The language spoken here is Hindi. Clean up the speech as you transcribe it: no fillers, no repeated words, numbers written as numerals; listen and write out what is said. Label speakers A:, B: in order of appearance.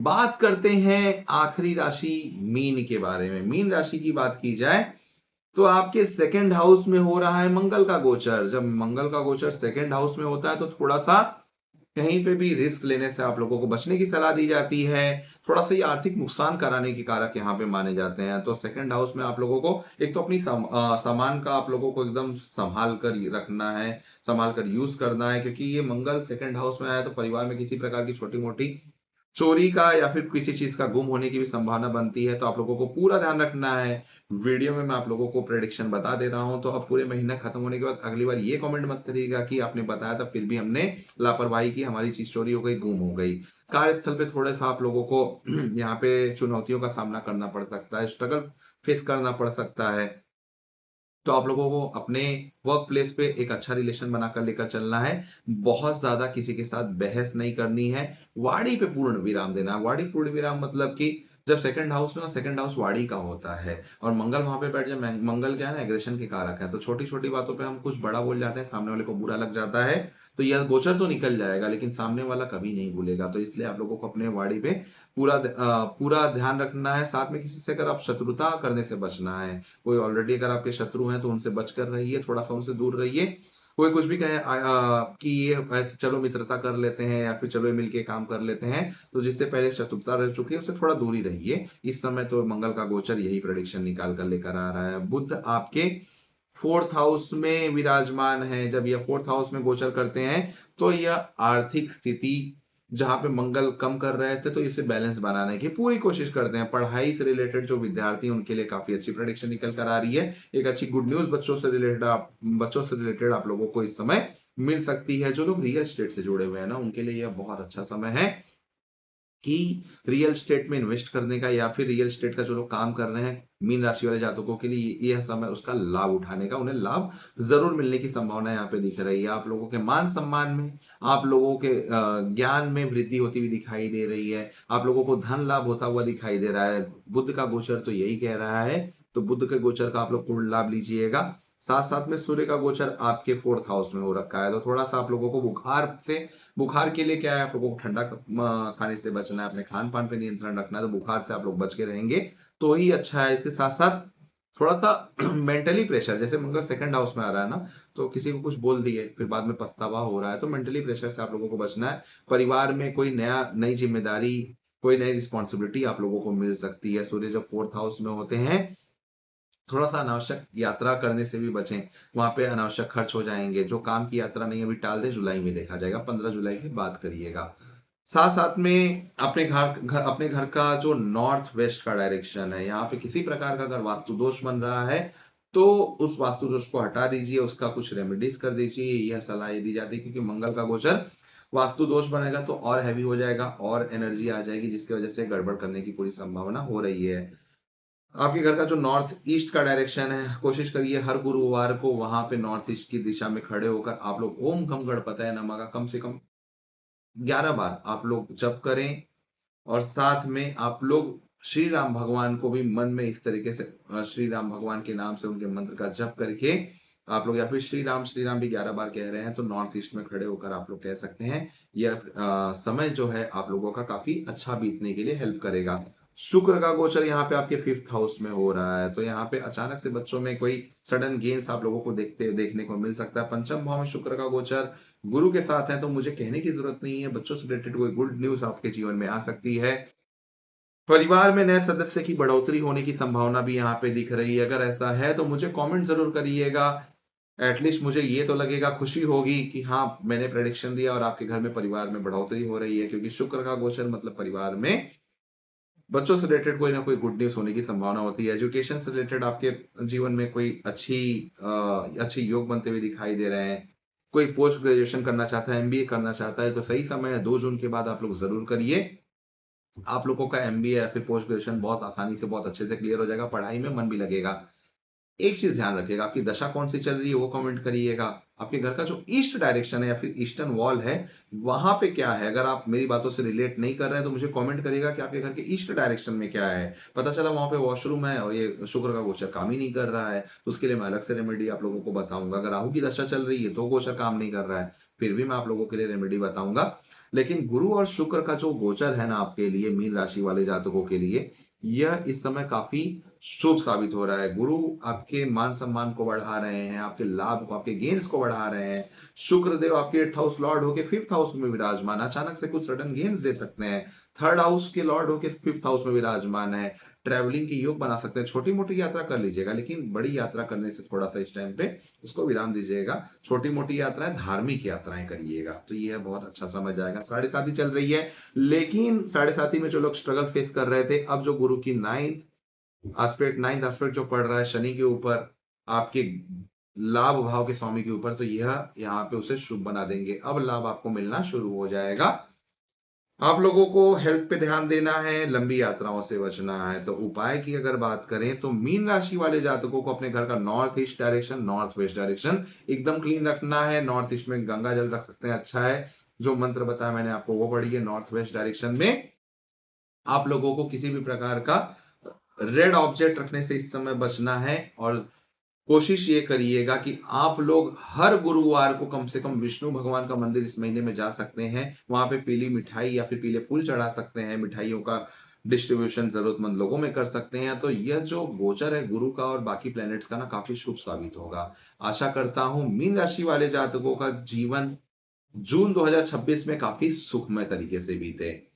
A: बात करते हैं आखिरी राशि मीन के बारे में। मीन राशि की बात की जाए तो आपके सेकंड हाउस में हो रहा है मंगल का गोचर। जब मंगल का गोचर सेकंड हाउस में होता है तो थोड़ा सा कहीं पे भी रिस्क लेने से आप लोगों को बचने की सलाह दी जाती है। थोड़ा सा ये आर्थिक नुकसान कराने के कारक यहाँ पे माने जाते हैं। तो सेकंड हाउस में आप लोगों को एक तो अपनी सामान का आप लोगों को एकदम संभाल कर रखना है, संभाल कर यूज करना है, क्योंकि ये मंगल सेकंड हाउस में आया तो परिवार में किसी प्रकार की छोटी मोटी चोरी का या फिर किसी चीज का गुम होने की भी संभावना बनती है। तो आप लोगों को पूरा ध्यान रखना है। वीडियो में मैं आप लोगों को प्रेडिक्शन बता दे रहा हूं, तो अब पूरे महीना खत्म होने के बाद अगली बार ये कमेंट मत करिएगा कि आपने बताया था फिर भी हमने लापरवाही की, हमारी चीज चोरी हो गई, गुम हो गई। कार्यस्थल पे थोड़ा सा आप लोगों को यहाँ पे चुनौतियों का सामना करना पड़ सकता है, स्ट्रगल फेस करना पड़ सकता है। तो आप लोगों को अपने वर्क प्लेस पे एक अच्छा रिलेशन बनाकर लेकर चलना है। बहुत ज्यादा किसी के साथ बहस नहीं करनी है। वाणी पे पूर्ण विराम देना है। वाणी पूर्ण विराम मतलब कि जब सेकंड हाउस में ना, सेकंड हाउस वाणी का होता है और मंगल वहां पे बैठ जाए। मंगल क्या है ना, एग्रेशन के कारक है। तो छोटी छोटी बातों पे हम कुछ बड़ा बोल जाते हैं, सामने वाले को बुरा लग जाता है। तो यह गोचर तो निकल जाएगा लेकिन सामने वाला कभी नहीं भूलेगा। तो इसलिए आप लोगों को अपने वाणी पे पूरा ध्यान रखना है। साथ में किसी से अगर आप शत्रुता करने से बचना है। कोई ऑलरेडी अगर आपके शत्रु हैं तो उनसे बचकर रहिए, थोड़ा सा उनसे दूर रहिए। कोई कुछ भी कहे कि ये ऐसे चलो मित्रता कर लेते हैं या फिर चलो ये मिलके काम कर लेते हैं, तो जिससे पहले शत्रुता रह चुकी है उससे थोड़ा दूरी रहिए। इस समय तो मंगल का गोचर यही प्रेडिक्शन निकाल कर लेकर आ रहा है। बुध आपके फोर्थ हाउस में विराजमान है। जब यह फोर्थ हाउस में गोचर करते हैं तो यह आर्थिक स्थिति जहां पे मंगल कम कर रहे थे तो इसे बैलेंस बनाने की पूरी कोशिश करते हैं। पढ़ाई से रिलेटेड जो विद्यार्थी हैं उनके लिए काफी अच्छी प्रेडिक्शन निकल कर आ रही है। एक अच्छी गुड न्यूज बच्चों से रिलेटेड आप लोगों को इस समय मिल सकती है। जो लोग रियल एस्टेट से जुड़े हुए हैं ना, उनके लिए यह बहुत अच्छा समय है कि रियल स्टेट में इन्वेस्ट करने का, या फिर रियल स्टेट का जो लोग काम कर रहे हैं मीन राशि वाले जातकों के लिए यह समय उसका लाभ उठाने का, उन्हें लाभ जरूर मिलने की संभावना यहाँ पे दिख रही है। आप लोगों के मान सम्मान में, आप लोगों के ज्ञान में वृद्धि होती हुई दिखाई दे रही है। आप लोगों को धन लाभ होता हुआ दिखाई दे रहा है। बुध का गोचर तो यही कह रहा है। तो बुध के गोचर का आप लोग पूर्ण लाभ लीजिएगा। साथ साथ में सूर्य का गोचर आपके फोर्थ हाउस में हो रखा है। तो थोड़ा सा आप लोगों को बुखार के लिए क्या है, आप लोगों को ठंडा खाने से बचना है, अपने खान पान पे नियंत्रण रखना है। तो बुखार से आप लोग बच के रहेंगे तो ही अच्छा है। इसके साथ साथ थोड़ा सा मेंटली प्रेशर, जैसे मंगल सेकंड हाउस में आ रहा है ना, तो किसी को कुछ बोल दिए फिर बाद में पछतावा हो रहा है, तो मेंटली प्रेशर से आप लोगों को बचना है। परिवार में कोई नई जिम्मेदारी, कोई नई रिस्पॉन्सिबिलिटी आप लोगों को मिल सकती है। सूर्य जब फोर्थ हाउस में होते हैं, थोड़ा सा अनावश्यक यात्रा करने से भी बचें। वहां पे अनावश्यक खर्च हो जाएंगे। जो काम की यात्रा नहीं अभी टाल दें, जुलाई में देखा जाएगा। 15 जुलाई की बात करिएगा। साथ साथ में अपने घर का जो नॉर्थ वेस्ट का डायरेक्शन है, यहाँ पे किसी प्रकार का अगर वास्तु दोष बन रहा है तो उस वास्तु दोष को हटा दीजिए, उसका कुछ रेमेडीज कर दीजिए। यह सलाह ये दी जाती है क्योंकि मंगल का गोचर वास्तु दोष बनेगा तो और हैवी हो जाएगा और एनर्जी आ जाएगी, जिसकी वजह से गड़बड़ करने की पूरी संभावना हो रही है। आपके घर का जो नॉर्थ ईस्ट का डायरेक्शन है, कोशिश करिए हर गुरुवार को वहां पे नॉर्थ ईस्ट की दिशा में खड़े होकर आप लोग ओम गम गणपतये नमः का कम से कम 11 बार आप लोग जप करें। और साथ में आप लोग श्री राम भगवान को भी मन में इस तरीके से श्री राम भगवान के नाम से उनके मंत्र का जप करके आप लोग, या फिर श्री राम भी 11 बार कह रहे हैं तो नॉर्थ ईस्ट में खड़े होकर आप लोग कह सकते हैं। यह समय जो है आप लोगों का काफी अच्छा बीतने के लिए हेल्प करेगा। शुक्र का गोचर यहाँ पे आपके फिफ्थ हाउस में हो रहा है। तो यहाँ पे अचानक से बच्चों में कोई सडन गेन्स आप लोगों को देखने को मिल सकता है। पंचम भाव में शुक्र का गोचर गुरु के साथ है तो मुझे कहने की जरूरत नहीं है, बच्चों से रिलेटेड कोई गुड न्यूज आपके जीवन में आ सकती है। परिवार में नए सदस्य की बढ़ोतरी होने की संभावना भी यहाँ पे दिख रही है। अगर ऐसा है तो मुझे कमेंट जरूर करिएगा। एटलीस्ट मुझे ये तो लगेगा, खुशी होगी कि हाँ मैंने प्रेडिक्शन दिया और आपके घर में परिवार में बढ़ोतरी हो रही है। क्योंकि शुक्र का गोचर मतलब परिवार में बच्चों से रिलेटेड कोई ना कोई गुड न्यूज होने की संभावना होती है। एजुकेशन से रिलेटेड आपके जीवन में कोई अच्छे योग बनते हुए दिखाई दे रहे हैं। कोई पोस्ट ग्रेजुएशन करना चाहता है, एमबीए करना चाहता है, तो सही समय है 2 जून के बाद आप लोग जरूर करिए। आप लोगों का एमबीए या फिर पोस्ट ग्रेजुएशन बहुत आसानी से बहुत अच्छे से क्लियर हो जाएगा। पढ़ाई में मन भी लगेगा। एक चीज ध्यान रखिएगा, आपकी दशा कौन सी चल रही है वो कमेंट करिएगा। आपके घर का जो ईस्ट डायरेक्शन है या फिर ईस्टर्न वॉल है, वहां पे क्या है। अगर आप मेरी बातों से रिलेट नहीं कर रहे हैं तो मुझे कमेंट करिएगा कि आपके घर के ईस्ट डायरेक्शन में क्या है। पता चला वहां पे वॉशरूम है और ये शुक्र का गोचर काम ही नहीं कर रहा है, तो उसके लिए मैं अलग से रेमेडी आप लोगों को बताऊंगा। अगर राहु की दशा चल रही है तो गोचर काम नहीं कर रहा है, फिर भी मैं आप लोगों के लिए रेमेडी बताऊंगा। लेकिन गुरु और शुक्र का जो गोचर है ना आपके लिए, मीन राशि वाले जातकों के लिए, यह इस समय काफी शुभ साबित हो रहा है। गुरु आपके मान सम्मान को बढ़ा रहे हैं, आपके लाभ को, आपके गेन्स को बढ़ा रहे हैं। शुक्र देव आपके 8th हाउस लॉर्ड होके 5th हाउस में विराजमान, अचानक से कुछ सडन गेन्स दे सकते हैं। 3rd हाउस के लॉर्ड होके 5th हाउस में विराजमान है। ट्रैवलिंग के योग बना सकते हैं। छोटी मोटी यात्रा कर लीजिएगा, लेकिन बड़ी यात्रा करने से थोड़ा सा इस टाइम पे उसको विराम दीजिएगा। छोटी मोटी यात्राएं, धार्मिक यात्राएं करिएगा, तो यह बहुत अच्छा समय जाएगा। 7.5 चल रही है, लेकिन 7.5 में जो लोग स्ट्रगल फेस कर रहे थे, अब जो गुरु की 9th एस्पेक्ट जो पड़ रहा है शनि के ऊपर, आपके लाभ भाव के स्वामी के ऊपर, तो यह यहाँ पे उसे शुभ बना देंगे। अब लाभ आपको मिलना शुरू हो जाएगा। आप लोगों को हेल्थ पे ध्यान देना है, लंबी यात्राओं से बचना है। तो उपाय की अगर बात करें तो मीन राशि वाले जातकों को अपने घर का north east direction, north west direction एकदम क्लीन रखना है। नॉर्थ ईस्ट में गंगा जल रख सकते हैं, अच्छा है। जो मंत्र बताया मैंने आपको वो पढ़िए। नॉर्थ वेस्ट डायरेक्शन में आप लोगों को किसी भी प्रकार का रेड ऑब्जेक्ट रखने से इस समय बचना है, और कोशिश ये करिएगा कि आप लोग हर गुरुवार को कम से कम विष्णु भगवान का मंदिर इस महीने में जा सकते हैं। वहां पे पीली मिठाई या फिर पीले फूल चढ़ा सकते हैं। मिठाइयों का डिस्ट्रीब्यूशन जरूरतमंद लोगों में कर सकते हैं। तो यह जो गोचर है गुरु का और बाकी प्लैनेट्स का ना, काफी शुभ साबित होगा। आशा करता हूं मीन राशि वाले जातकों का जीवन जून 2026 में काफी सुखमय तरीके से बीते।